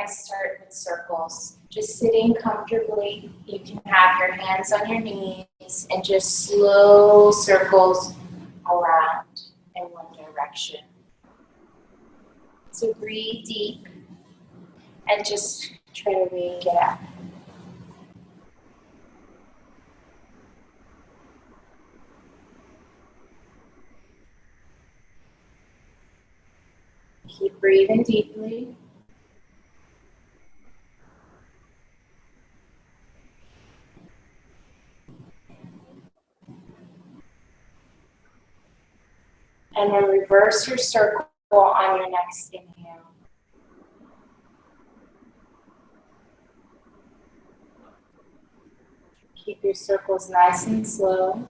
I start with circles. Just sitting comfortably. You can have your hands on your knees and just slow circles around in one direction. So breathe deep and just try to wake it up. Keep breathing deeply. And then reverse your circle on your next inhale. Keep your circles nice and slow.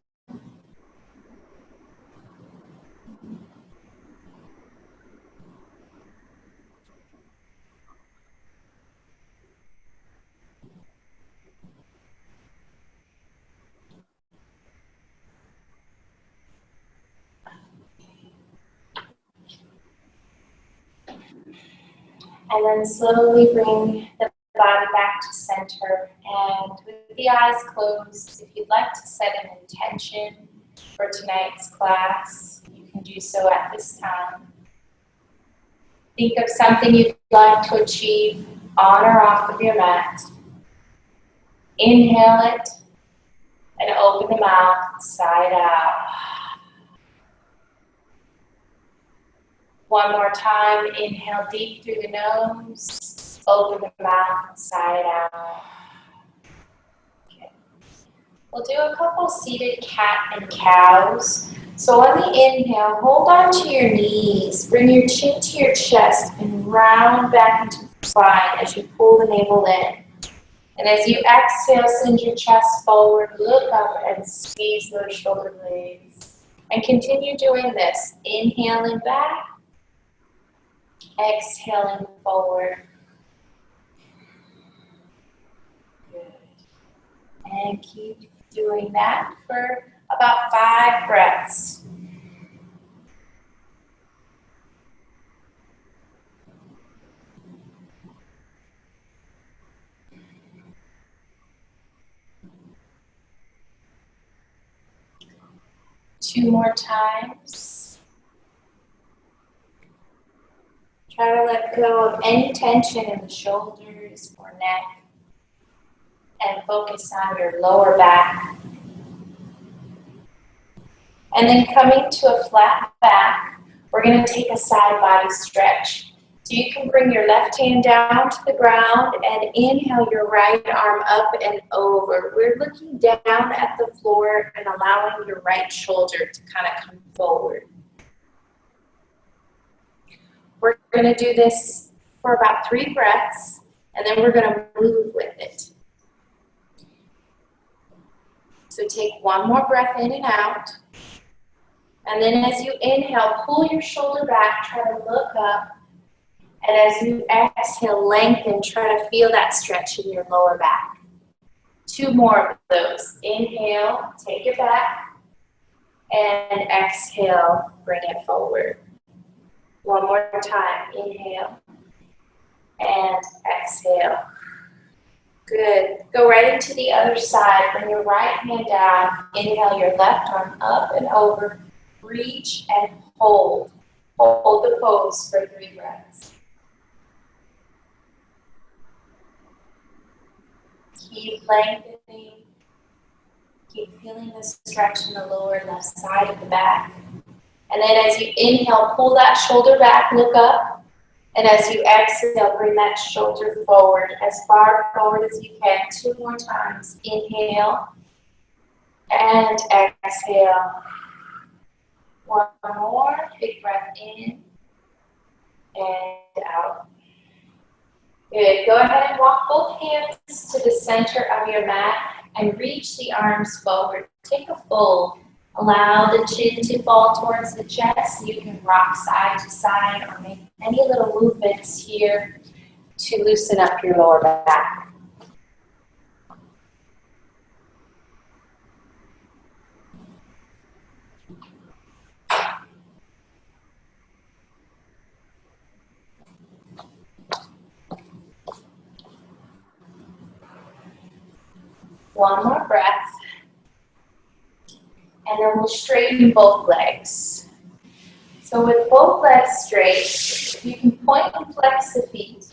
And then slowly bring the body back to center. And with the eyes closed, if you'd like to set an intention for tonight's class, you can do so at this time. Think of something you'd like to achieve on or off of your mat. Inhale it and open the mouth side out. One more time, inhale deep through the nose, open the mouth side out. Okay. We'll do a couple seated cat and cows. So on the inhale, hold on to your knees, bring your chin to your chest and round back into the spine as you pull the navel in. And as you exhale, send your chest forward, look up and squeeze those shoulder blades. And continue doing this, inhaling back. Exhaling forward. Good. And keep doing that for about 5 breaths. Two more times. Try to let go of any tension in the shoulders or neck and focus on your lower back. And then coming to a flat back, we're going to take a side body stretch. So you can bring your left hand down to the ground and inhale your right arm up and over. We're looking down at the floor and allowing your right shoulder to kind of come forward. We're going to do this for about 3 breaths, and then we're going to move with it. So take one more breath in and out. And then as you inhale, pull your shoulder back, try to look up. And as you exhale, lengthen, try to feel that stretch in your lower back. 2 more of those. Inhale, take it back. And exhale, bring it forward. One more time, inhale and exhale. Good. Go right into the other side. Bring your right hand down. Inhale your left arm up and over. Reach and hold. Hold the pose for 3 breaths. Keep lengthening. Keep feeling the stretch in the lower left side of the back. And then as you inhale, pull that shoulder back, look up. And as you exhale, bring that shoulder forward, as far forward as you can. 2 more times. Inhale and exhale. One more. Big breath in and out. Good. Go ahead and walk both hands to the center of your mat and reach the arms forward. Take a fold. Allow the chin to fall towards the chest. You can rock side to side or make any little movements here to loosen up your lower back. One more breath. And then we'll straighten both legs. So with both legs straight, you can point and flex the feet.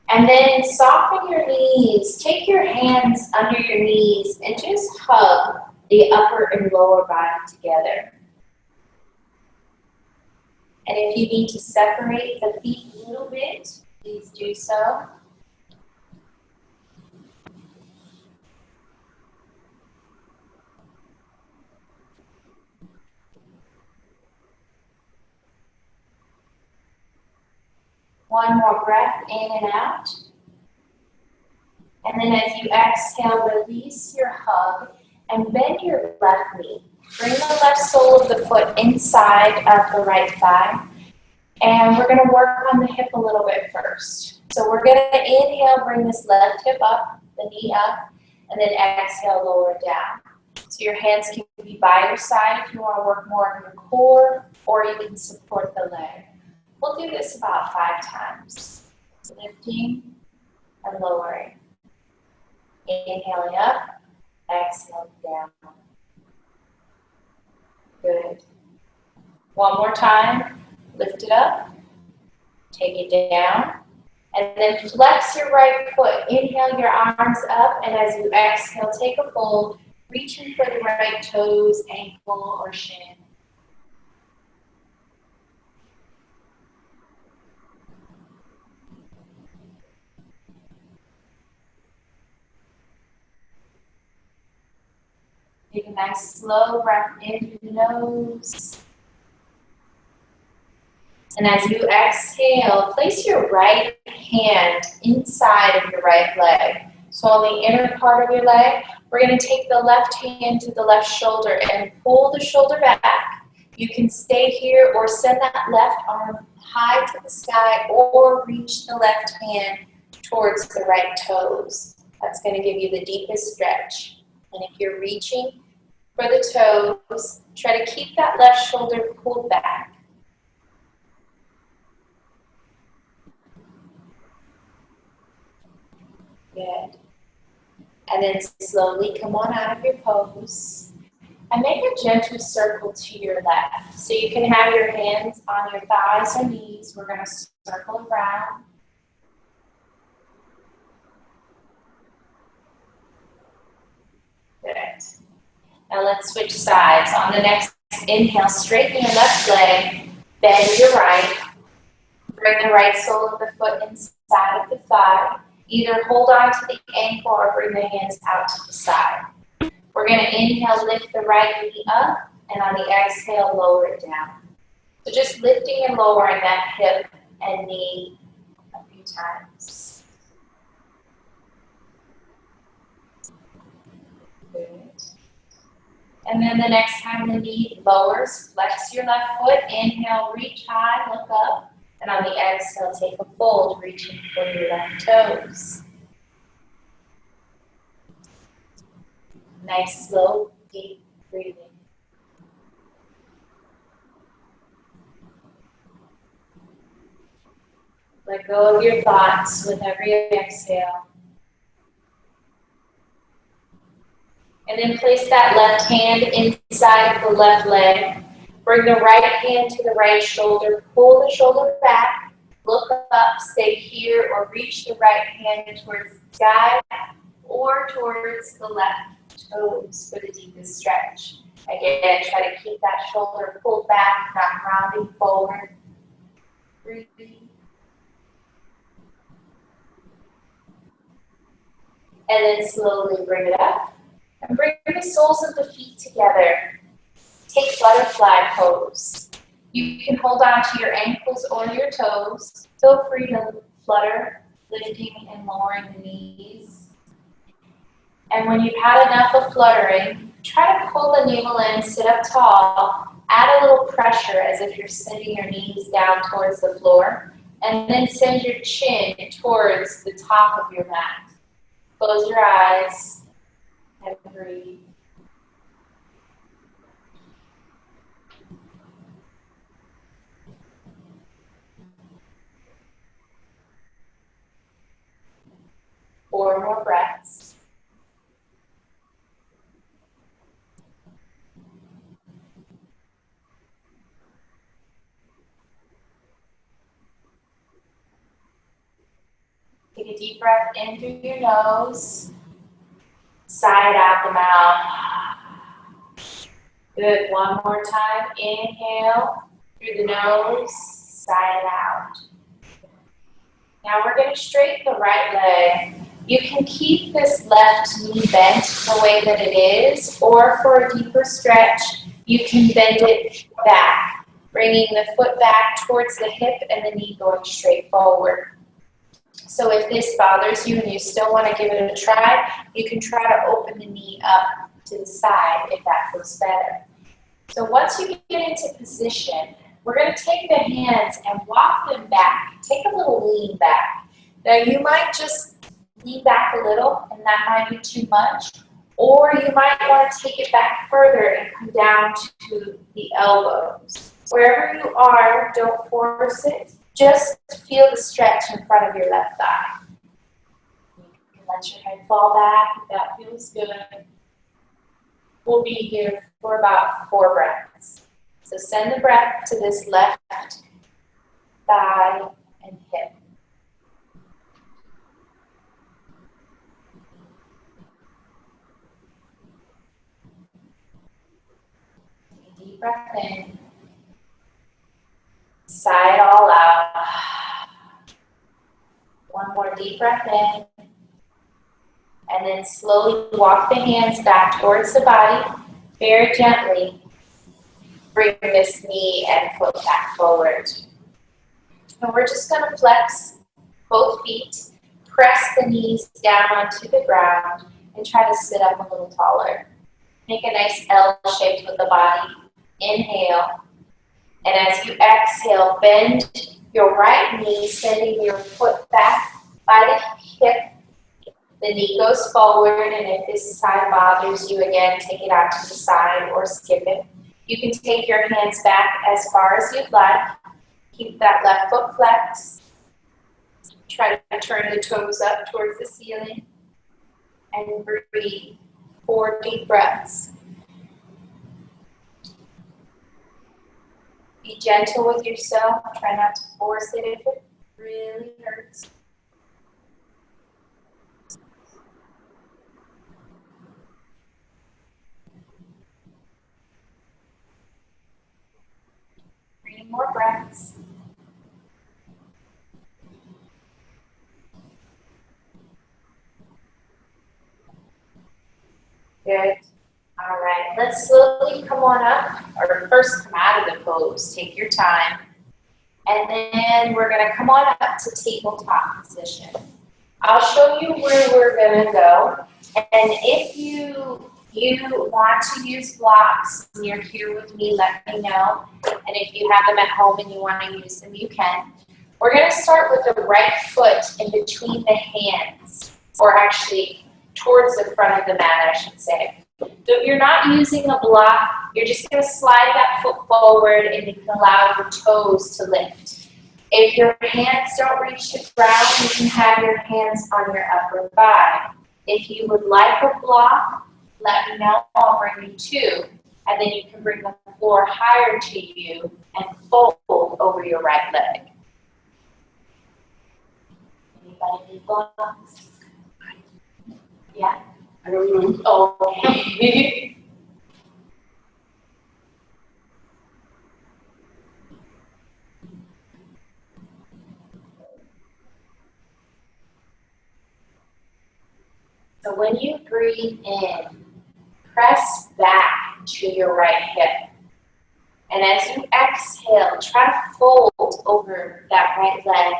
And then soften your knees. Take your hands under your knees and just hug the upper and lower body together. And if you need to separate the feet a little bit, please do so. One more breath in and out. And then as you exhale, release your hug and bend your left knee. Bring the left sole of the foot inside of the right thigh. And we're going to work on the hip a little bit first. So we're going to inhale, bring this left hip up, the knee up, and then exhale, lower it down. So your hands can be by your side if you want to work more on your core, or you can support the leg. We'll do this about 5 times. Lifting and lowering. Inhaling up, exhaling down. Good. One more time. Lift it up. Take it down. And then flex your right foot. Inhale your arms up, and as you exhale, take a fold, reaching for the right toes, ankle, or shin. Take a nice slow breath in through the nose. And as you exhale, place your right hand inside of your right leg. So on the inner part of your leg, we're going to take the left hand to the left shoulder and pull the shoulder back. You can stay here or send that left arm high to the sky or reach the left hand towards the right toes. That's going to give you the deepest stretch. And if you're reaching for the toes, try to keep that left shoulder pulled back. Good. And then slowly come on out of your pose and make a gentle circle to your left. So you can have your hands on your thighs or knees. We're going to circle around. Good. Now let's switch sides. On the next inhale, straighten your left leg, bend your right. Bring the right sole of the foot inside of the thigh. Either hold on to the ankle or bring the hands out to the side. We're going to inhale, lift the right knee up, and on the exhale, lower it down. So just lifting and lowering that hip and knee a few times. Good. And then the next time the knee lowers, flex your left foot, inhale, reach high, look up. And on the exhale, take a fold, reaching for your left toes. Nice, slow, deep breathing. Let go of your thoughts with every exhale. And then place that left hand inside of the left leg. Bring the right hand to the right shoulder. Pull the shoulder back. Look up, stay here, or reach the right hand towards the sky or towards the left toes for the deepest stretch. Again, try to keep that shoulder pulled back, not rounding forward. Breathing. And then slowly bring it up. And bring the soles of the feet together. Take butterfly pose. You can hold on to your ankles or your toes. Feel free to flutter, lifting and lowering the knees. And when you've had enough of fluttering, try to pull the navel in, sit up tall, add a little pressure as if you're sending your knees down towards the floor, and then send your chin towards the top of your mat. Close your eyes and breathe. Four more breaths. deep breath in through your nose. Sigh it out the mouth. Good. One more time. Inhale through the nose. Sigh it out. Now we're going to straighten the right leg. You can keep this left knee bent the way that it is, or for a deeper stretch, you can bend it back, bringing the foot back towards the hip and the knee going straight forward. So if this bothers you and you still want to give it a try, you can try to open the knee up to the side if that feels better. So once you get into position, we're going to take the hands and walk them back. Take a little lean back. Now you might just lean back a little, and that might be too much. Or you might want to take it back further and come down to the elbows. Wherever you are, don't force it. Just feel the stretch in front of your left thigh. You can let your head fall back if that feels good. We'll be here for about 4 breaths. So send the breath to this left thigh and hip. Take a deep breath in. Sigh it all out. One more deep breath in. And then slowly walk the hands back towards the body. Very gently bring this knee and foot back forward. And we're just going to flex both feet. Press the knees down onto the ground and try to sit up a little taller. Make a nice L shape with the body. Inhale. And as you exhale, bend your right knee, sending your foot back by the hip. The knee goes forward, and if this side bothers you, again, take it out to the side or skip it. You can take your hands back as far as you'd like. Keep that left foot flexed. Try to turn the toes up towards the ceiling. And breathe 4 deep breaths. Be gentle with yourself. Try not to force it if it really hurts. 3 more breaths. Good. All right, let's slowly come on up, or first come out of the pose. Take your time. And then we're going to come on up to tabletop position. I'll show you where we're going to go. And if you want to use blocks and you're here with me, let me know. And if you have them at home and you want to use them, you can. We're going to start with the right foot in between the hands, or actually towards the front of the mat, I should say. So if you're not using a block, you're just going to slide that foot forward and you can allow your toes to lift. If your hands don't reach the ground, you can have your hands on your upper thigh. If you would like a block, let me know, I'll bring you 2. And then you can bring the floor higher to you and fold over your right leg. Anybody need blocks? Yeah? I don't know. Oh, okay. So when you breathe in, press back to your right hip. And as you exhale, try to fold over that right leg,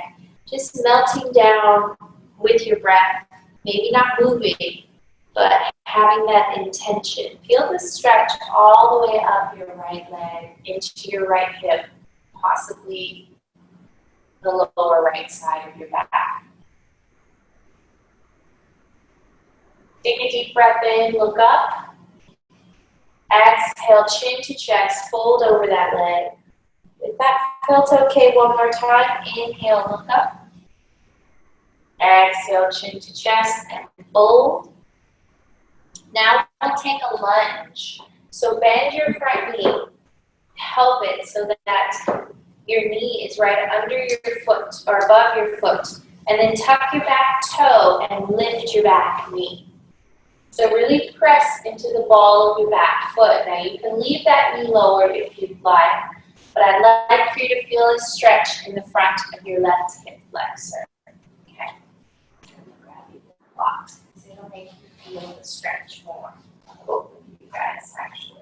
just melting down with your breath, maybe not moving, but having that intention. Feel the stretch all the way up your right leg into your right hip, possibly the lower right side of your back. Take a deep breath in, look up. Exhale, chin to chest, fold over that leg. If that felt okay, one more time. Inhale, look up. Exhale, chin to chest, and fold. Now we'll take a lunge. So bend your front knee. Help it so that your knee is right under your foot or above your foot. And then tuck your back toe and lift your back knee. So really press into the ball of your back foot. Now you can leave that knee lowered if you'd like, but I'd like for you to feel a stretch in the front of your left hip flexor. Okay. I'm going to grab you the blocks because it'll make you feel the stretch more. Both of you guys, actually.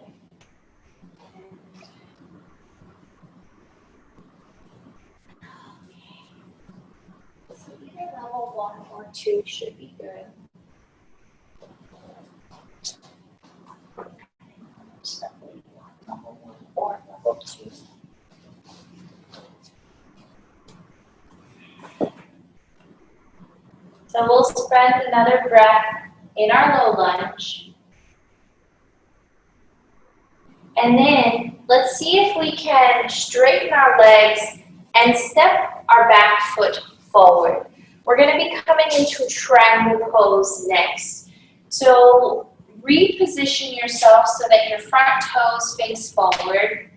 So either level 1 or 2 should be good. Level 1 or level 2. So we'll spend another breath in our low lunge. And then let's see if we can straighten our legs and step our back foot forward. We're going to be coming into a triangle pose next. So reposition yourself so that your front toes face forward,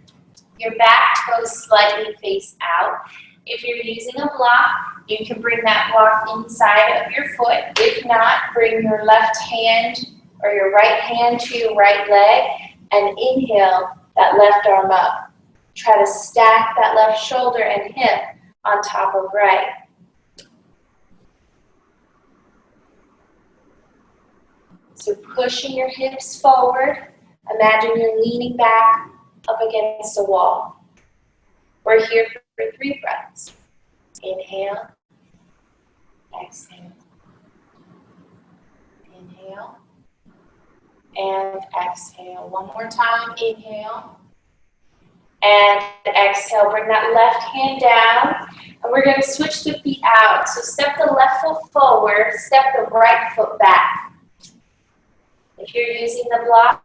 your back toes slightly face out. If you're using a block, you can bring that block inside of your foot. If not, bring your left hand or your right hand to your right leg and inhale that left arm up. Try to stack that left shoulder and hip on top of right. So pushing your hips forward, imagine you're leaning back up against a wall. We're here for 3 breaths. Inhale, exhale, inhale, and exhale. One more time, inhale, and exhale. Bring that left hand down, and we're going to switch the feet out. So step the left foot forward, step the right foot back. If you're using the block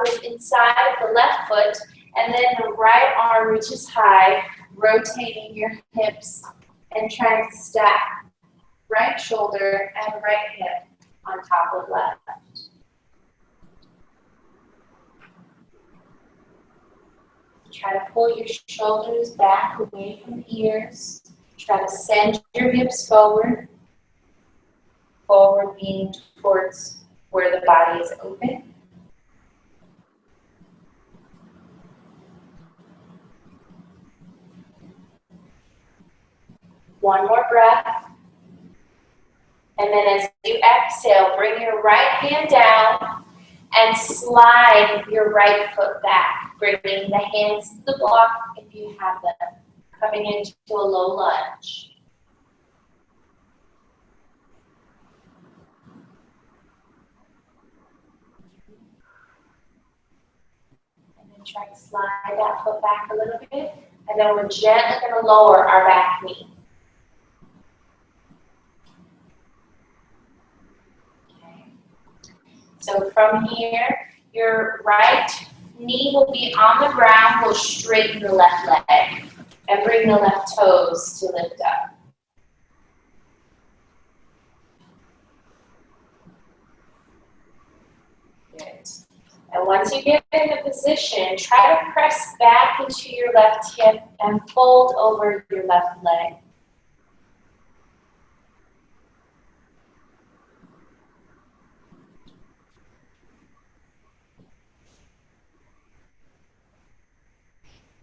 goes inside of the left foot, and then the right arm reaches high, rotating your hips and trying to stack right shoulder and right hip on top of left. Try to pull your shoulders back away from the ears. Try to send your hips forward. Forward being towards where the body is open. One more breath. And then as you exhale, bring your right hand down and slide your right foot back, bringing the hands to the block if you have them, coming into a low lunge. Try to slide that foot back a little bit, and then we're gently going to lower our back knee. Okay. So from here, your right knee will be on the ground. We'll straighten the left leg and bring the left toes to lift up. Good. And once you get in the position, try to press back into your left hip and fold over your left leg.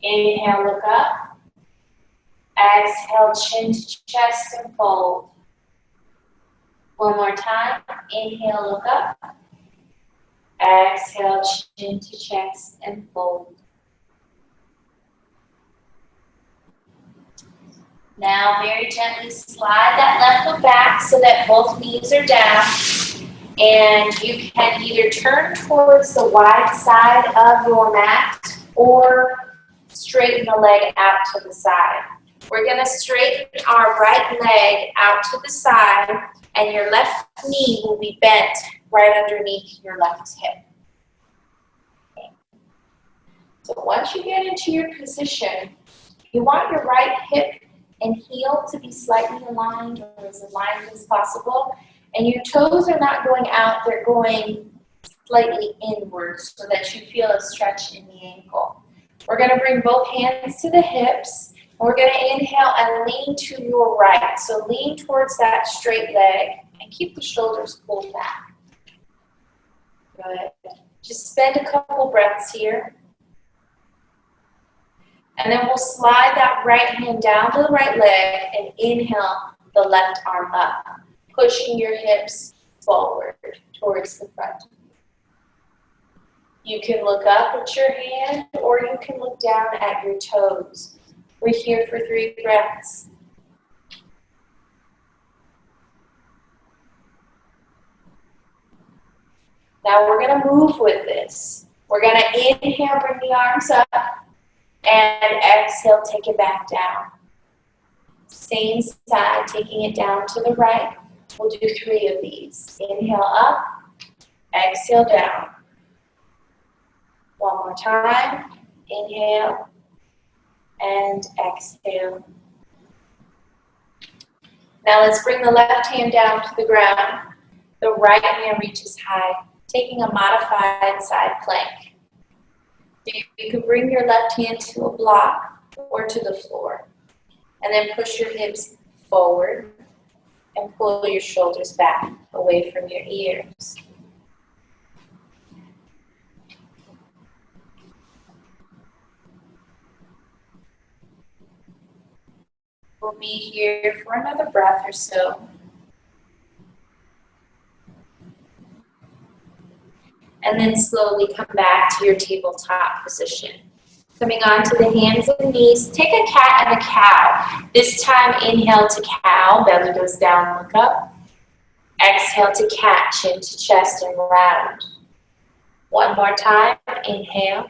Inhale, look up. Exhale, chin to chest and fold. One more time. Inhale, look up. Exhale, chin to chest and fold. Now very gently slide that left foot back so that both knees are down. And you can either turn towards the wide side of your mat or straighten the leg out to the side. We're going to straighten our right leg out to the side, and your left knee will be bent right underneath your left hip. Okay. So once you get into your position, you want your right hip and heel to be slightly aligned or as aligned as possible. And your toes are not going out, they're going slightly inwards so that you feel a stretch in the ankle. We're going to bring both hands to the hips We're going to inhale and lean to your right. So lean towards that straight leg and keep the shoulders pulled back. Good. Just spend a couple breaths here. And then we'll slide that right hand down to the right leg and inhale the left arm up, pushing your hips forward towards the front. You can look up at your hand or you can look down at your toes. We're here for 3 breaths. Now we're going to move with this. We're going to inhale, bring the arms up, and exhale, take it back down. Same side, taking it down to the right. We'll do 3 of these. Inhale up, exhale down. One more time. Inhale and exhale. Now let's bring the left hand down to the ground. The right hand reaches high, taking a modified side plank. You can bring your left hand to a block or to the floor. And then push your hips forward and pull your shoulders back away from your ears. We'll be here for another breath or so. And then slowly come back to your tabletop position. Coming onto the hands and knees, take a cat and a cow. This time, inhale to cow, belly goes down, look up. Exhale to cat, chin to chest and round. One more time, inhale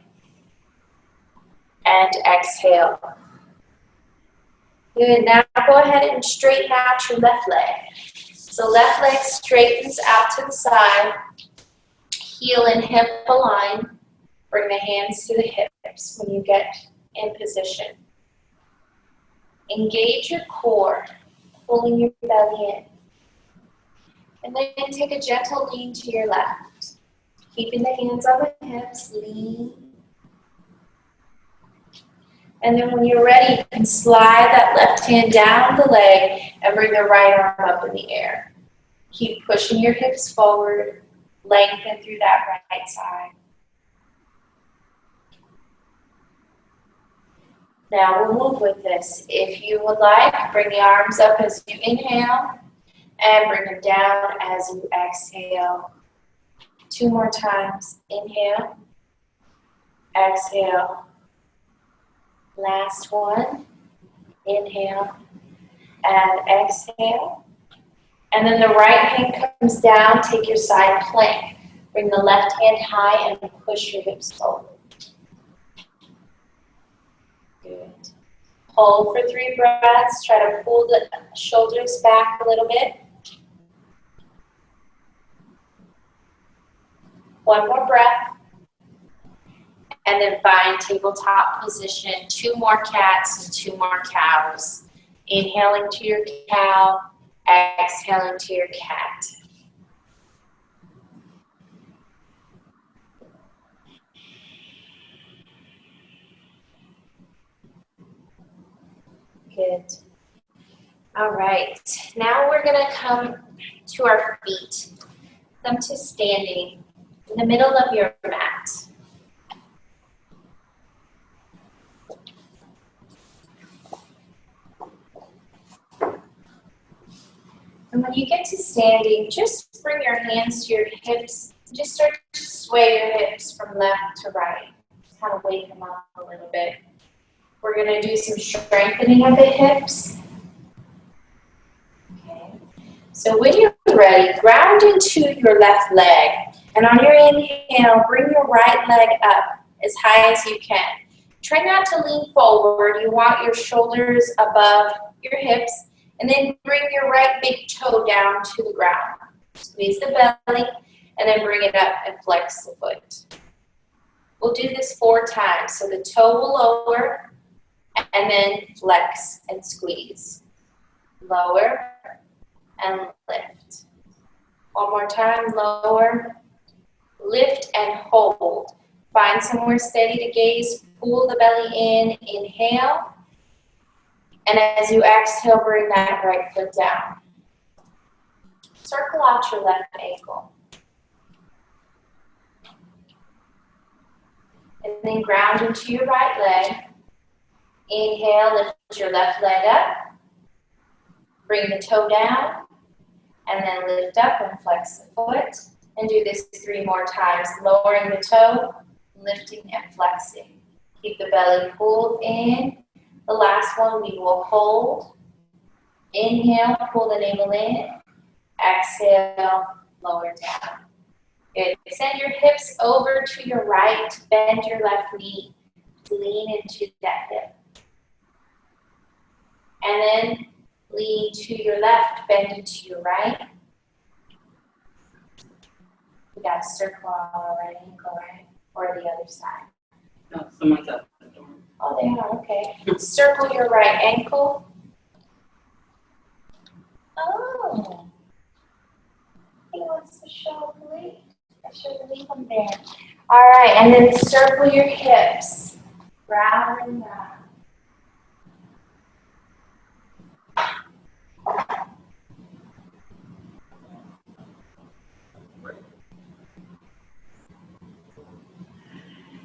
and exhale. Good, now go ahead and straighten out your left leg. So left leg straightens out to the side, heel and hip align. Bring the hands to the hips when you get in position. Engage your core, pulling your belly in. And then take a gentle lean to your left. Keeping the hands on the hips, lean. And then when you're ready, you can slide that left hand down the leg and bring the right arm up in the air. Keep pushing your hips forward, lengthen through that right side. Now we'll move with this. If you would like, bring the arms up as you inhale and bring them down as you exhale. 2 more times. Inhale, exhale. Last one. Inhale and exhale. And then the right hand comes down. Take your side plank. Bring the left hand high and push your hips forward. Good. Hold for 3 breaths. Try to pull the shoulders back a little bit. One more breath. And then find tabletop position. 2 more cats and 2 more cows. Inhaling to your cow, exhaling to your cat. Good. All right. Now we're going to come to our feet. Come to standing in the middle of your mat. And when you get to standing, just bring your hands to your hips. Just start to sway your hips from left to right. Just kind of wake them up a little bit. We're going to do some strengthening of the hips. Okay. So when you're ready, ground into your left leg. And on your inhale, bring your right leg up as high as you can. Try not to lean forward. You want your shoulders above your hips. And then bring your right big toe down to the ground. Squeeze the belly, and then bring it up and flex the foot. We'll do this 4 times. So the toe will lower, and then flex and squeeze. Lower and lift. One more time, lower, lift and hold. Find somewhere steady to gaze. Pull the belly in, inhale, And as you exhale, bring that right foot down. Circle out your left ankle. And then ground into your right leg. Inhale, lift your left leg up. Bring the toe down. And then lift up and flex the foot. And do this 3 more times. Lowering the toe, lifting and flexing. Keep the belly pulled in. The last one we will hold. Inhale, pull the navel in. Exhale, lower down. Good. Send your hips over to your right. Bend your left knee. Lean into that hip. And then lean to your left. Bend into your right. We got a circle on our right ankle, right? Or the other side. No, someone's at the door. Oh, they are. Okay. Circle your right ankle. Oh. He wants to show a plate. I should leave them there. All right, and then circle your hips. Round and round.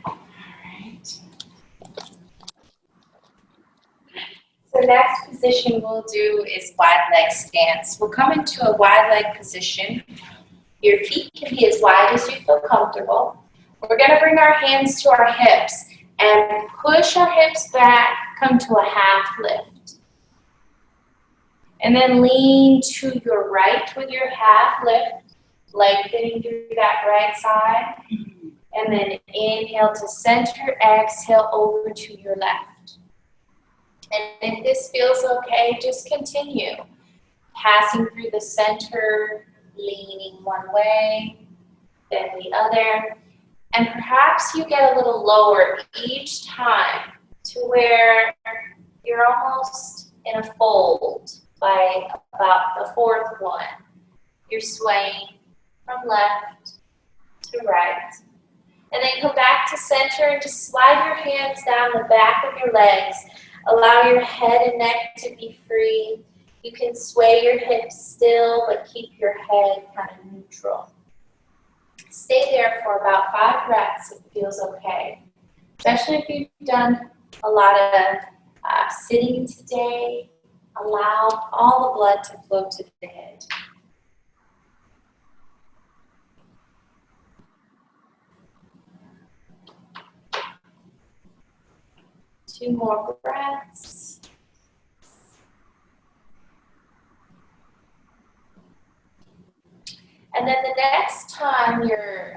All right. So next position we'll do is wide leg stance. We'll come into a wide leg position. Your feet can be as wide as you feel comfortable. We're going to bring our hands to our hips and push our hips back, come to a half lift. And then lean to your right with your half lift, lengthening through that right side. And then inhale to center, exhale over to your left. And if this feels okay, just continue. Passing through the center, leaning one way, then the other. And perhaps you get a little lower each time to where you're almost in a fold by about the 4th one. You're swaying from left to right. And then come back to center and just slide your hands down the back of your legs. Allow your head and neck to be free. You can sway your hips still, but keep your head kind of neutral. Stay there for about 5 breaths. It feels okay. Especially if you've done a lot of sitting today. Allow all the blood to flow to the head. Two more breaths. And then the next time your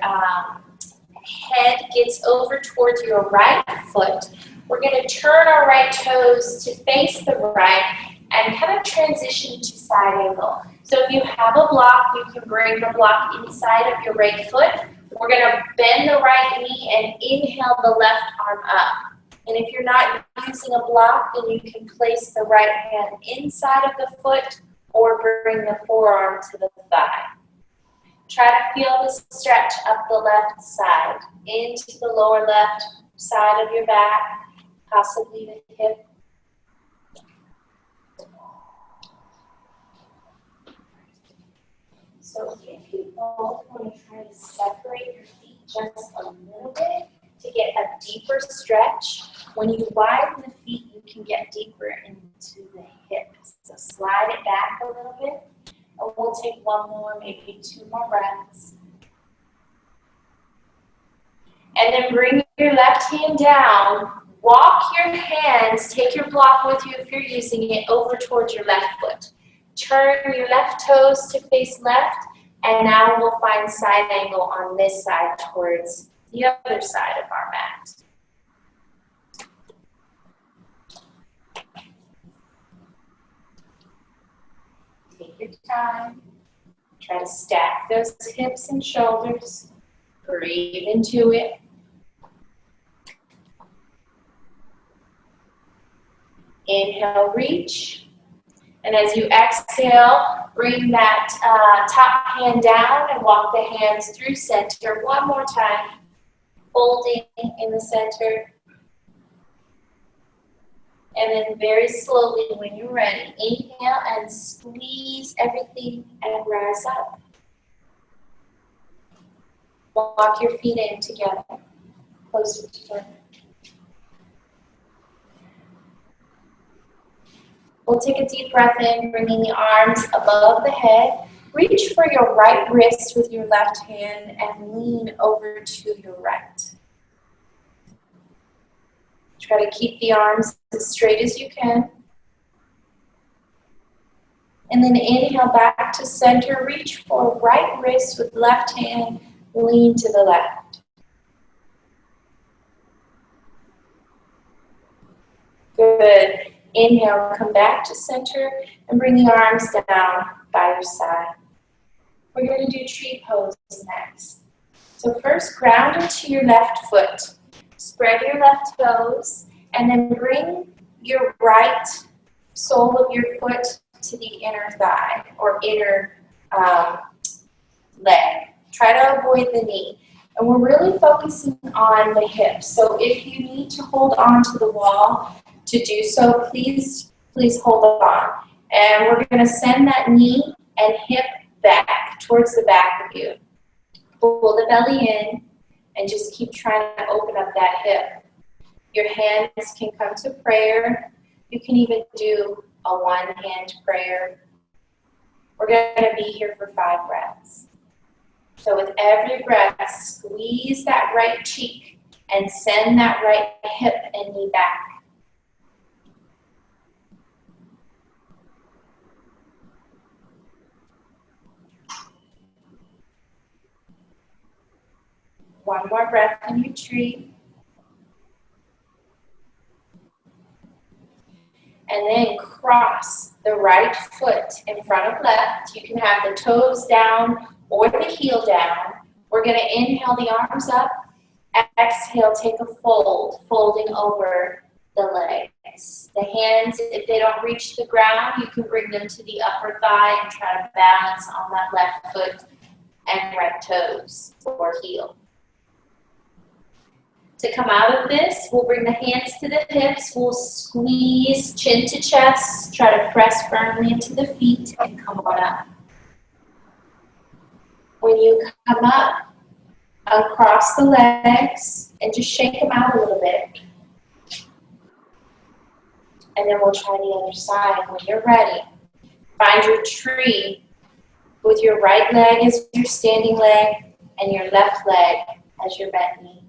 head gets over towards your right foot, we're going to turn our right toes to face the right and kind of transition to side angle. So if you have a block, you can bring the block inside of your right foot. We're going to bend the right knee and inhale the left arm up. And if you're not using a block, then you can place the right hand inside of the foot or bring the forearm to the thigh. Try to feel the stretch up the left side, into the lower left side of your back, possibly the hip. So if you both want to try to separate your feet just a little bit to get a deeper stretch, when you widen the feet, you can get deeper into the hips. So slide it back a little bit. And we'll take one more, maybe 2 more breaths. And then bring your left hand down. Walk your hands, take your block with you if you're using it, over towards your left foot. Turn your left toes to face left, and now we'll find side angle on this side towards the other side of our mat. Take your time. Try to stack those hips and shoulders. Breathe into it. Inhale, reach. And as you exhale, bring that top hand down and walk the hands through center. One more time. Holding in the center. And then very slowly, when you're ready, inhale and squeeze everything and rise up. Walk your feet in together, closer together. We'll take a deep breath in, bringing the arms above the head. Reach for your right wrist with your left hand and lean over to your right. Try to keep the arms as straight as you can. And then inhale back to center. Reach for right wrist with left hand. Lean to the left. Good. Inhale, come back to center and bring the arms down by your side. We're going to do tree pose next. So first, ground into your left foot. Spread your left toes and then bring your right sole of your foot to the inner thigh or inner leg. Try to avoid the knee. And we're really focusing on the hips. So if you need to hold on to the wall to do so, please hold on. And we're going to send that knee and hip back towards the back of you. Pull the belly in and just keep trying to open up that hip. Your hands can come to prayer. You can even do a one-hand prayer. We're going to be here for 5 breaths. So with every breath, squeeze that right cheek and send that right hip and knee back. One more breath in your tree. And then cross the right foot in front of left. You can have the toes down or the heel down. We're going to inhale the arms up. Exhale, take a fold, folding over the legs. The hands, if they don't reach the ground, you can bring them to the upper thigh and try to balance on that left foot and right toes or heel. To come out of this, we'll bring the hands to the hips. We'll squeeze chin to chest. Try to press firmly into the feet and come on up. When you come up, uncross the legs and just shake them out a little bit. And then we'll try the other side. When you're ready, find your tree with your right leg as your standing leg and your left leg as your bent knee.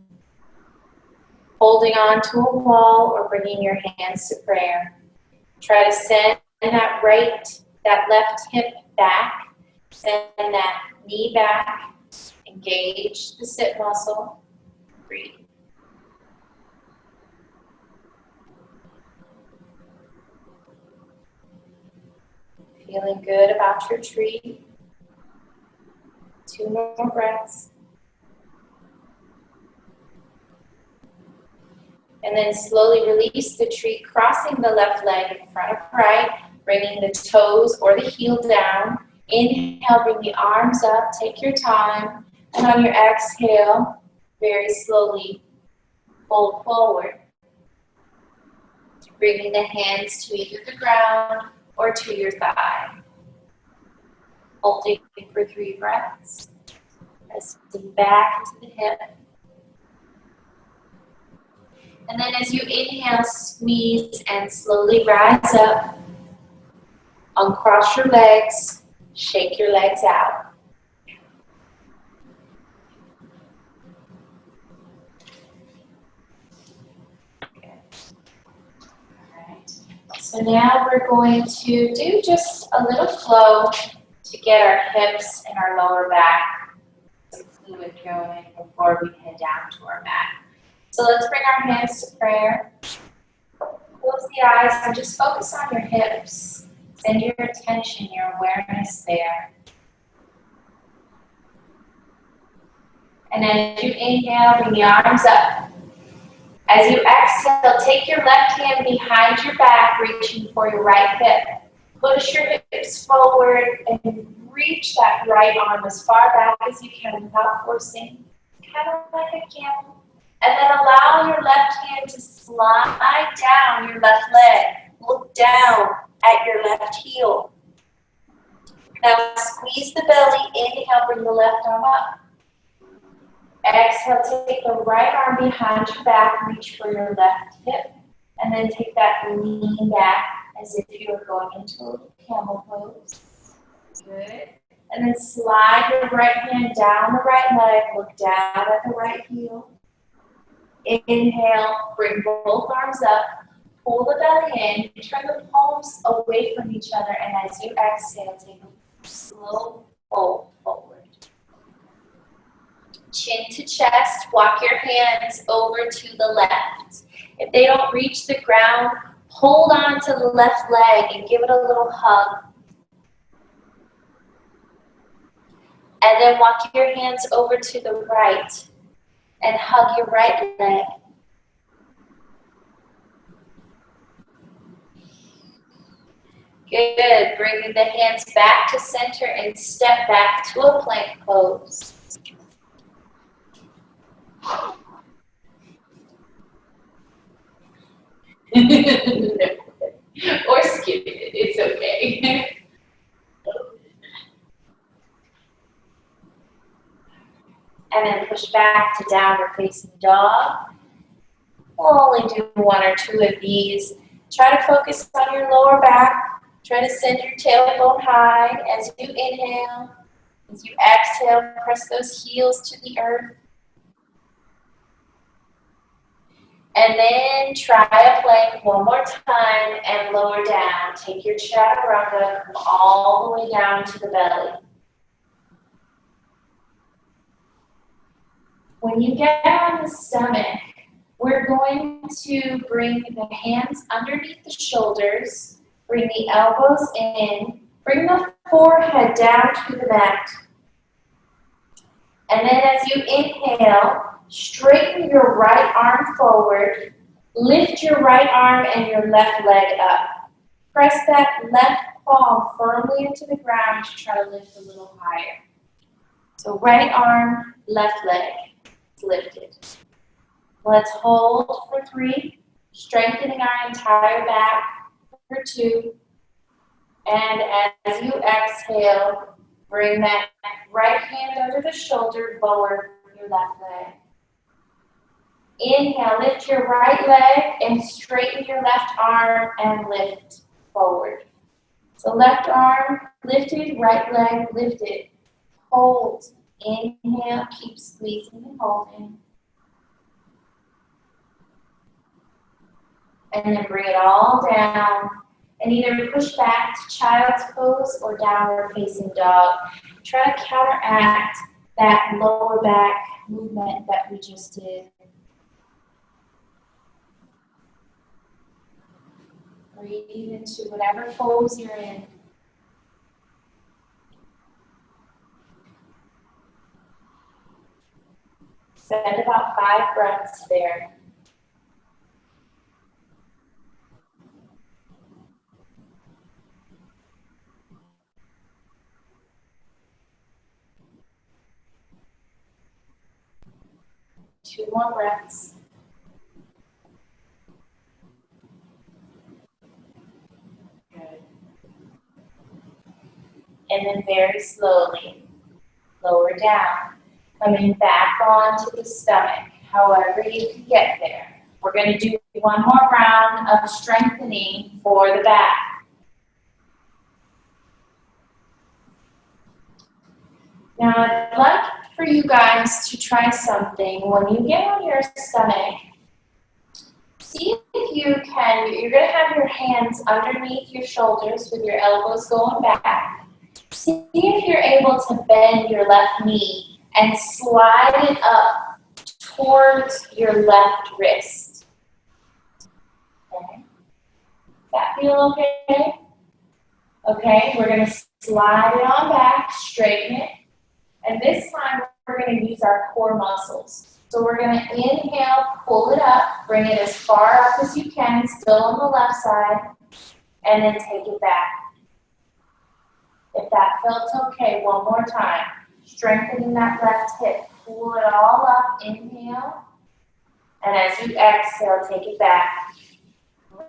Holding on to a wall or bringing your hands to prayer. Try to send that left hip back. Send that knee back. Engage the sit muscle. Breathe. Feeling good about your tree. 2 more breaths. And then slowly release the tree, crossing the left leg in front of right, bringing the toes or the heel down. Inhale, bring the arms up, take your time. And on your exhale, very slowly fold forward. Bringing the hands to either the ground or to your thigh. Holding for 3 breaths. Pressing back into the hip. And then as you inhale, squeeze and slowly rise up. Uncross your legs, shake your legs out. Okay. All right. So now we're going to do just a little flow to get our hips and our lower back some fluid going before we head down to our mat. So let's bring our hands to prayer. Close the eyes and just focus on your hips. Send your attention, your awareness there. And as you inhale, bring the arms up. As you exhale, take your left hand behind your back, reaching for your right hip. Push your hips forward and reach that right arm as far back as you can without forcing. Kind of like a camel. And then allow your left hand to slide down your left leg. Look down at your left heel. Now squeeze the belly. Inhale, bring the left arm up. Exhale, take the right arm behind your back, reach for your left hip, and then take that lean back as if you were going into a little camel pose. Good. And then slide your right hand down the right leg, look down at the right heel. Inhale, bring both arms up, pull the belly in, turn the palms away from each other, and as you exhale, take a slow fold forward. Chin to chest, walk your hands over to the left. If they don't reach the ground, hold on to the left leg and give it a little hug. And then walk your hands over to the right and hug your right leg. Good. Bringing the hands back to center and step back to a plank pose. Or skip it. It's okay. And then push back to downward facing dog. We'll only do one or two of these. Try to focus on your lower back. Try to send your tailbone high as you inhale. As you exhale, press those heels to the earth. And then try a plank one more time and lower down. Take your chaturanga, come all the way down to the belly. When you get on the stomach, we're going to bring the hands underneath the shoulders, bring the elbows in, bring the forehead down to the mat. And then as you inhale, straighten your right arm forward, lift your right arm and your left leg up. Press that left palm firmly into the ground to try to lift a little higher. So right arm, left leg. Lifted. Let's hold for 3, strengthening our entire back for 2. And as you exhale, bring that right hand under the shoulder, lower your left leg. Inhale, lift your right leg and straighten your left arm and lift forward. So left arm lifted, right leg lifted. Hold. Inhale, keep squeezing and holding. And then bring it all down. And either push back to child's pose or downward facing dog. Try to counteract that lower back movement that we just did. Breathe into whatever pose you're in. Spend about 5 breaths there. Two more breaths. Good. And then very slowly, lower down. Coming back onto the stomach, however you can get there. We're going to do one more round of strengthening for the back. Now, I'd like for you guys to try something. When you get on your stomach, see if you can, you're going to have your hands underneath your shoulders with your elbows going back. See if you're able to bend your left knee and slide it up towards your left wrist. Okay. Does that feel okay? Okay, we're going to slide it on back, straighten it. And this time we're going to use our core muscles. So we're going to inhale, pull it up, bring it as far up as you can, still on the left side, and then take it back. If that felt okay, one more time. Strengthening that left hip. Pull it all up. Inhale. And as you exhale, take it back.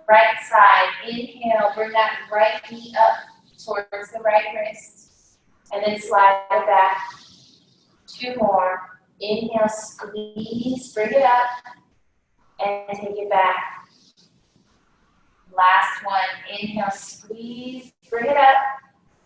Right side, inhale, bring that right knee up towards the right wrist. And then slide it back. 2 more. Inhale, squeeze, bring it up. And take it back. Last one. Inhale, squeeze, bring it up.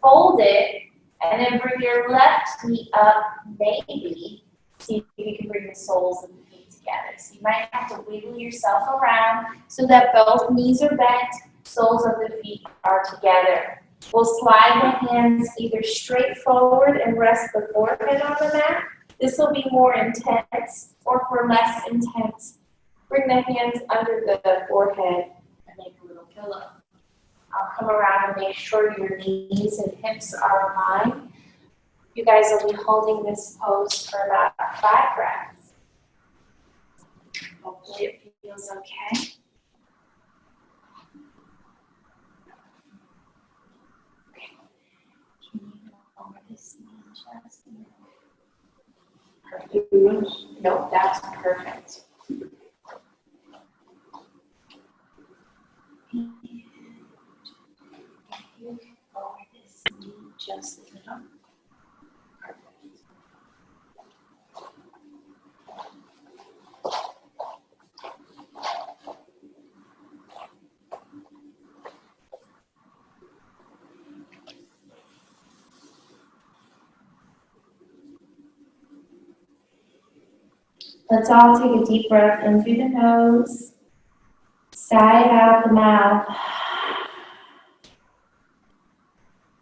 Hold it. And then bring your left knee up, maybe. See if you can bring the soles of the feet together. So you might have to wiggle yourself around so that both knees are bent, soles of the feet are together. We'll slide the hands either straight forward and rest the forehead on the mat. This will be more intense, or for less intense, bring the hands under the forehead and make a little pillow. I'll come around and make sure your knees and hips are aligned. You guys will be holding this pose for about 5 breaths. Hopefully it feels okay. Can you lower this knee just a minute? Perfect. Nope, that's perfect. You can lower this knee just a little. Perfect. Let's all take a deep breath in through the nose, sigh out the mouth.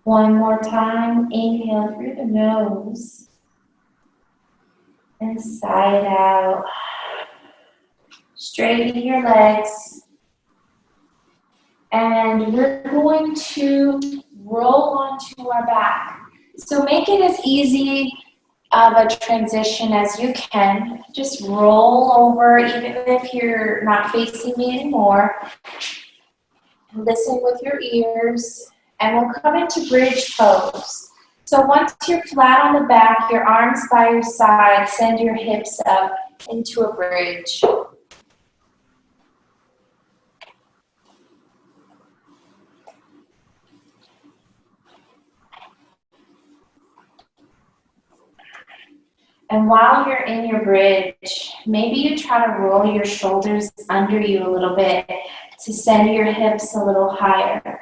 One more time, inhale through the nose and sigh it out. Straighten your legs. And we're going to roll onto our back. So make it as easy of a transition as you can. Just roll over, even if you're not facing me anymore. Listen with your ears. And we'll come into bridge pose. So once you're flat on the back, your arms by your side, send your hips up into a bridge. And while you're in your bridge, maybe you try to roll your shoulders under you a little bit to send your hips a little higher.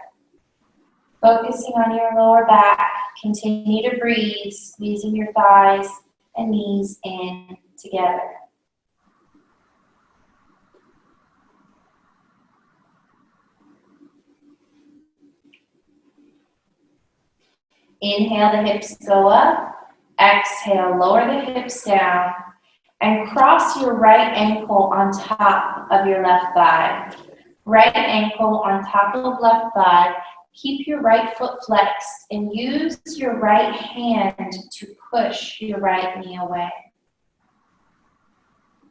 Focusing on your lower back, continue to breathe, squeezing your thighs and knees in together. Inhale, the hips go up. Exhale, lower the hips down. And cross your right ankle on top of your left thigh. Right ankle on top of left thigh. Keep your right foot flexed and use your right hand to push your right knee away.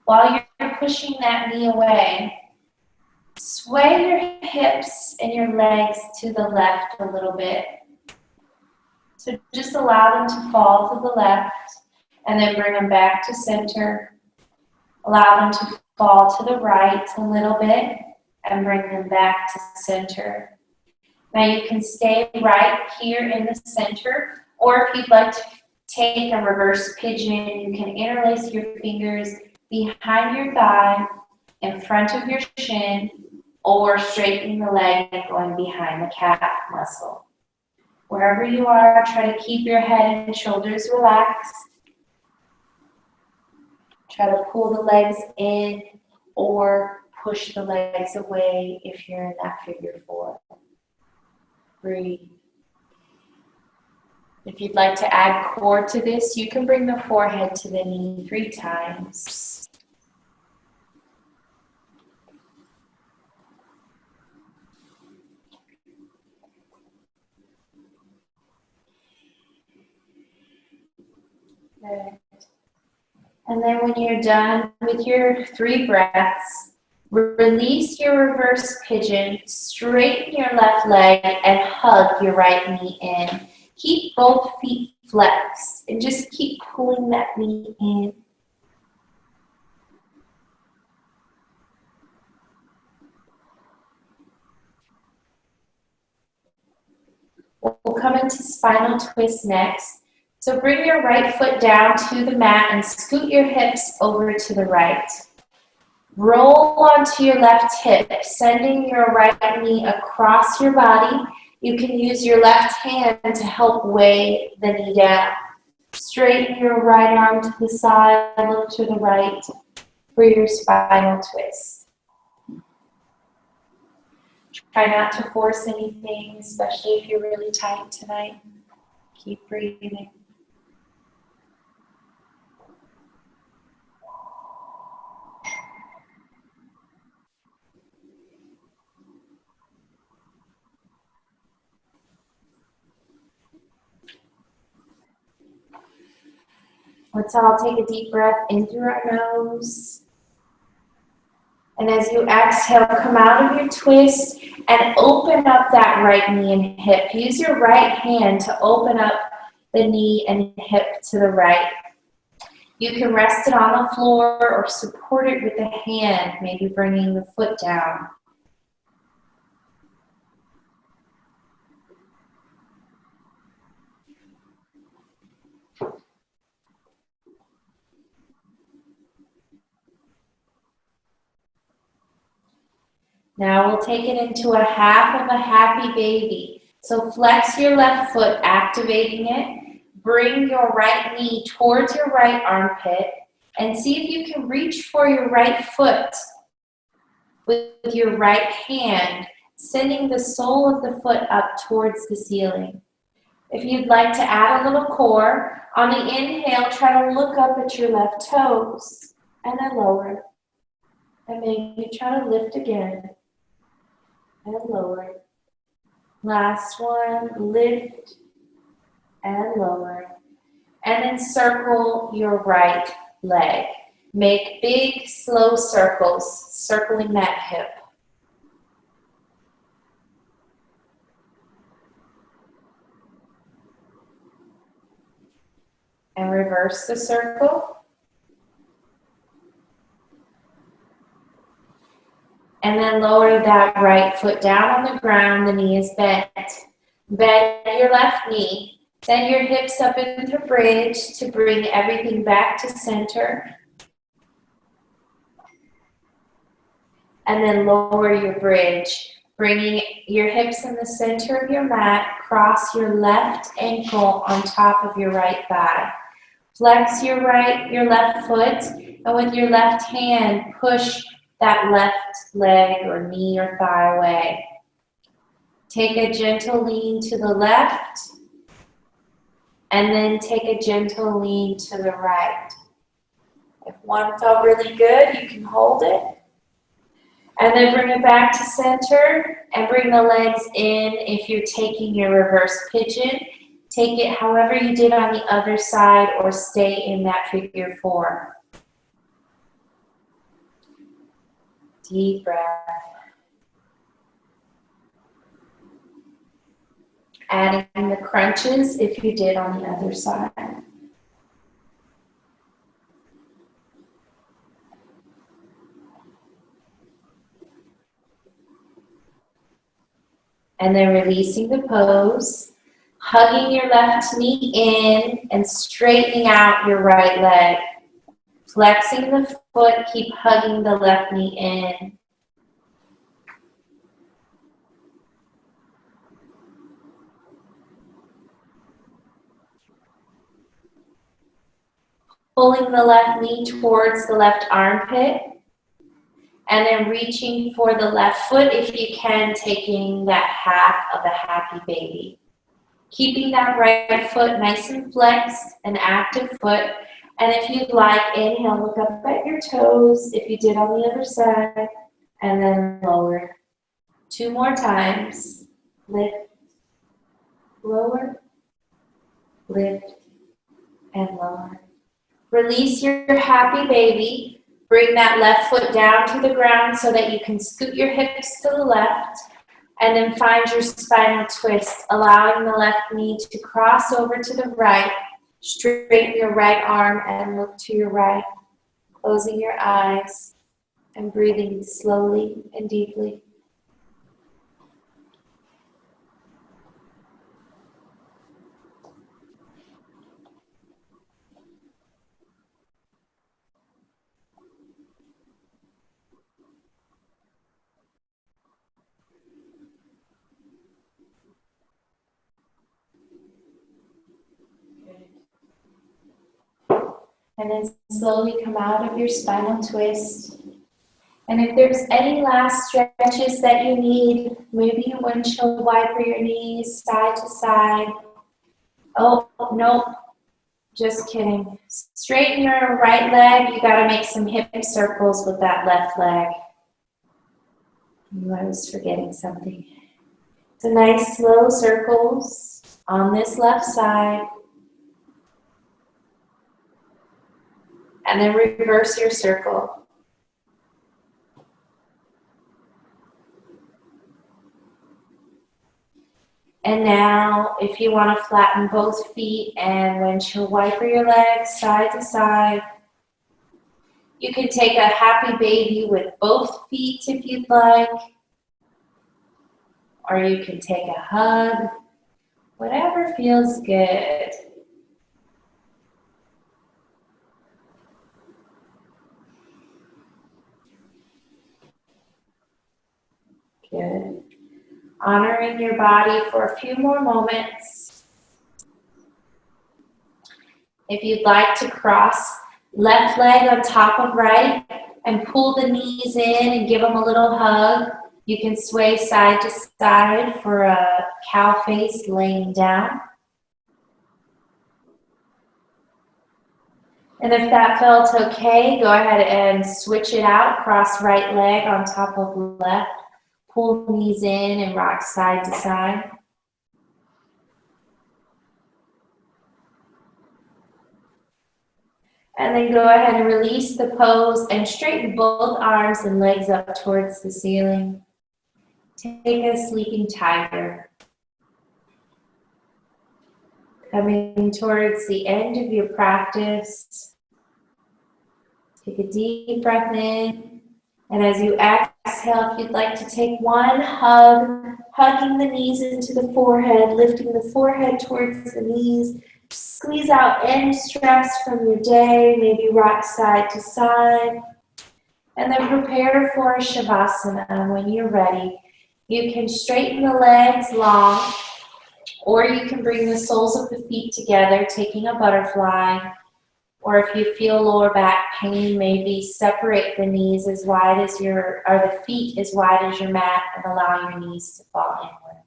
While you're pushing that knee away, sway your hips and your legs to the left a little bit. So just allow them to fall to the left and then bring them back to center. Allow them to fall to the right a little bit and bring them back to center. Now you can stay right here in the center, or if you'd like to take a reverse pigeon, you can interlace your fingers behind your thigh, in front of your shin, or straighten the leg going behind the calf muscle. Wherever you are, try to keep your head and shoulders relaxed. Try to pull the legs in or push the legs away if you're in that figure 4. Breathe. If you'd like to add core to this, you can bring the forehead to the knee 3 times. Good. And then when you're done with your 3 breaths, release your reverse pigeon, straighten your left leg, and hug your right knee in. Keep both feet flexed and just keep pulling that knee in. come into spinal twist next. So bring your right foot down to the mat and scoot your hips over to the right. Roll onto your left hip, sending your right knee across your body. You can use your left hand to help weigh the knee down. Straighten your right arm to the side, look to the right for your spinal twist. Try not to force anything, especially if you're really tight tonight. Keep breathing. Let's all take a deep breath in through our nose. And as you exhale, come out of your twist and open up that right knee and hip. Use your right hand to open up the knee and hip to the right. You can rest it on the floor or support it with a hand, maybe bringing the foot down. Now we'll take it into a half of a happy baby. So flex your left foot, activating it. Bring your right knee towards your right armpit and see if you can reach for your right foot with your right hand, sending the sole of the foot up towards the ceiling. If you'd like to add a little core, on the inhale, try to look up at your left toes and then lower. And maybe try to lift again. And lower. Last one, lift and lower. And then circle your right leg. Make big, slow circles, circling that hip. And reverse the circle. And then lower that right foot down on the ground, the knee is bent. Bend your left knee. Send your hips up into bridge to bring everything back to center. And then lower your bridge, bringing your hips in the center of your mat. Cross your left ankle on top of your right thigh. Flex your left foot, and with your left hand, push that left leg or knee or thigh away. Take a gentle lean to the left, and then take a gentle lean to the right. If one felt really good, you can hold it. And then bring it back to center, and bring the legs in. If you're taking your reverse pigeon, take it however you did on the other side, or stay in that figure four. Deep breath. Adding the crunches if you did on the other side. And then releasing the pose, hugging your left knee in and straightening out your right leg. Flexing the foot, keep hugging the left knee in. Pulling the left knee towards the left armpit. And then reaching for the left foot if you can, taking that half of a happy baby. Keeping that right foot nice and flexed, an active foot. And if you'd like, inhale, look up at your toes if you did on the other side, and then lower. 2 more times. Lift, lower, lift, and lower. Release your happy baby. Bring that left foot down to the ground so that you can scoot your hips to the left, and then find your spinal twist, allowing the left knee to cross over to the right. Straighten your right arm and look to your right, closing your eyes and breathing slowly and deeply. And then slowly come out of your spinal twist. And if there's any last stretches that you need, maybe you windshield wiper your knees side to side. Oh, no, just kidding. Straighten your right leg. You got to make some hip circles with that left leg. I was forgetting something. So nice slow circles on this left side. And then reverse your circle. And now, if you want to flatten both feet and windshield wiper your legs side to side, you can take a happy baby with both feet if you'd like, or you can take a hug, whatever feels good. Good. Honoring your body for a few more moments. If you'd like to cross left leg on top of right and pull the knees in and give them a little hug, you can sway side to side for a cow face laying down. And if that felt okay, go ahead and switch it out. Cross right leg on top of left. Pull knees in and rock side to side. And then go ahead and release the pose and straighten both arms and legs up towards the ceiling. Take a sleeping tiger. Coming towards the end of your practice, take a deep breath in. And as you exhale, if you'd like to take one hug, hugging the knees into the forehead, lifting the forehead towards the knees, squeeze out any stress from your day, maybe rock side to side. And then prepare for a Shavasana. When you're ready, you can straighten the legs long, or you can bring the soles of the feet together, taking a butterfly. Or if you feel lower back pain, maybe separate the knees as wide as or the feet as wide as your mat and allow your knees to fall inward.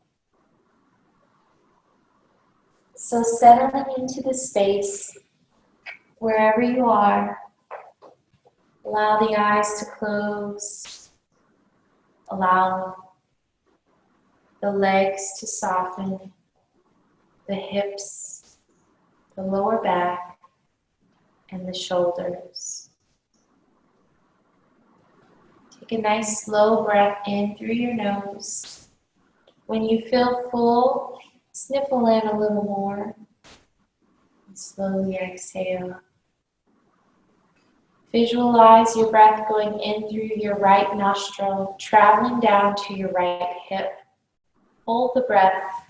So settling into the space, wherever you are, allow the eyes to close, allow the legs to soften, the hips, the lower back, and the shoulders. Take a nice slow breath in through your nose. When you feel full, sniffle in a little more. And slowly exhale. Visualize your breath going in through your right nostril, traveling down to your right hip. Hold the breath.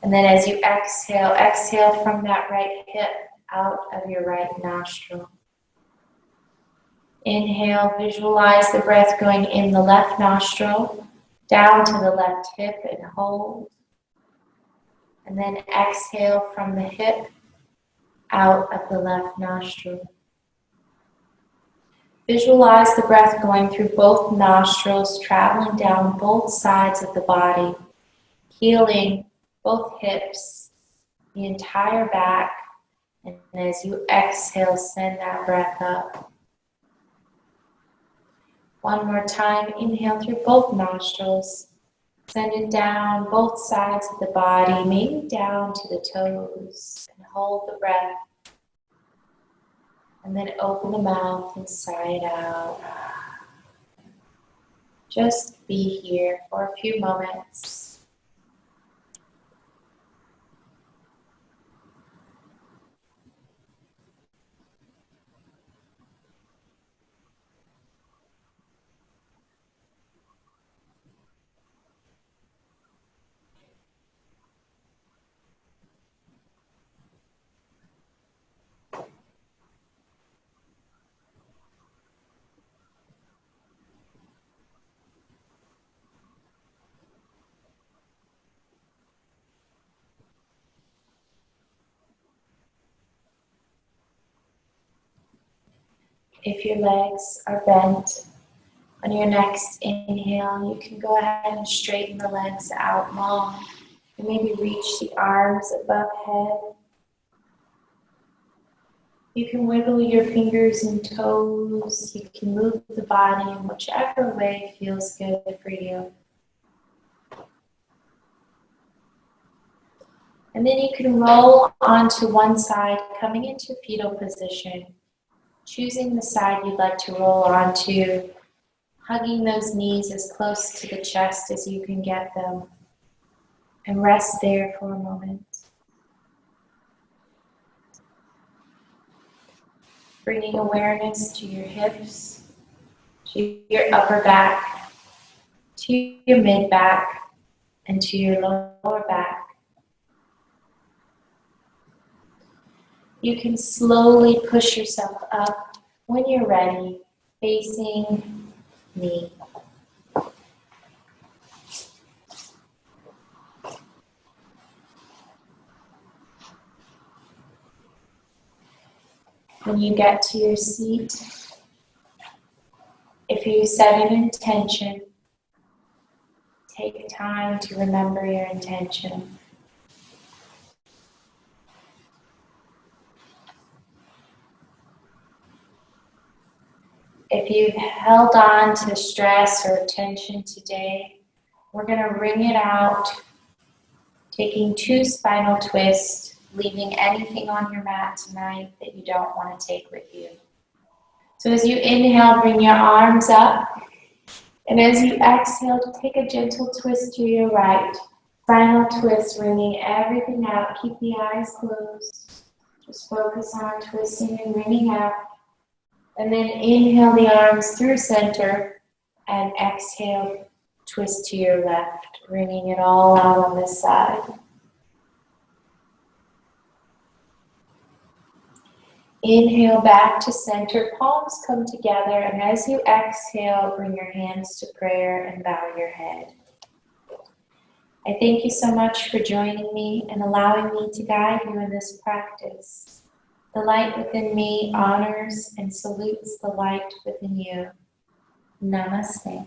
And then as you exhale, exhale from that right hip out of your right nostril. Inhale, visualize the breath going in the left nostril, down to the left hip and hold. And then exhale from the hip out of the left nostril. Visualize the breath going through both nostrils, traveling down both sides of the body, healing both hips, the entire back. And as you exhale, send that breath up. One more time, inhale through both nostrils. Send it down both sides of the body, maybe down to the toes. And hold the breath. And then open the mouth and sigh it out. Just be here for a few moments. If your legs are bent, on your next inhale, you can go ahead and straighten the legs out long and maybe reach the arms above head. You can wiggle your fingers and toes. You can move the body in whichever way feels good for you. And then you can roll onto one side, coming into fetal position, choosing the side you'd like to roll onto, hugging those knees as close to the chest as you can get them, and rest there for a moment. Bringing awareness to your hips, to your upper back, to your mid back, and to your lower back. You can slowly push yourself up when you're ready, facing me. When you get to your seat, if you set an intention, take time to remember your intention. If you've held on to stress or tension today, we're going to wring it out, taking 2 spinal twists, leaving anything on your mat tonight that you don't want to take with you. So as you inhale, bring your arms up. And as you exhale, take a gentle twist to your right. Final twist, wringing everything out. Keep the eyes closed. Just focus on twisting and wringing out. And then inhale the arms through center and exhale, twist to your left, wringing it all out on this side. Inhale back to center, palms come together, and as you exhale, bring your hands to prayer and bow your head. I thank you so much for joining me and allowing me to guide you in this practice. The light within me honors and salutes the light within you. Namaste.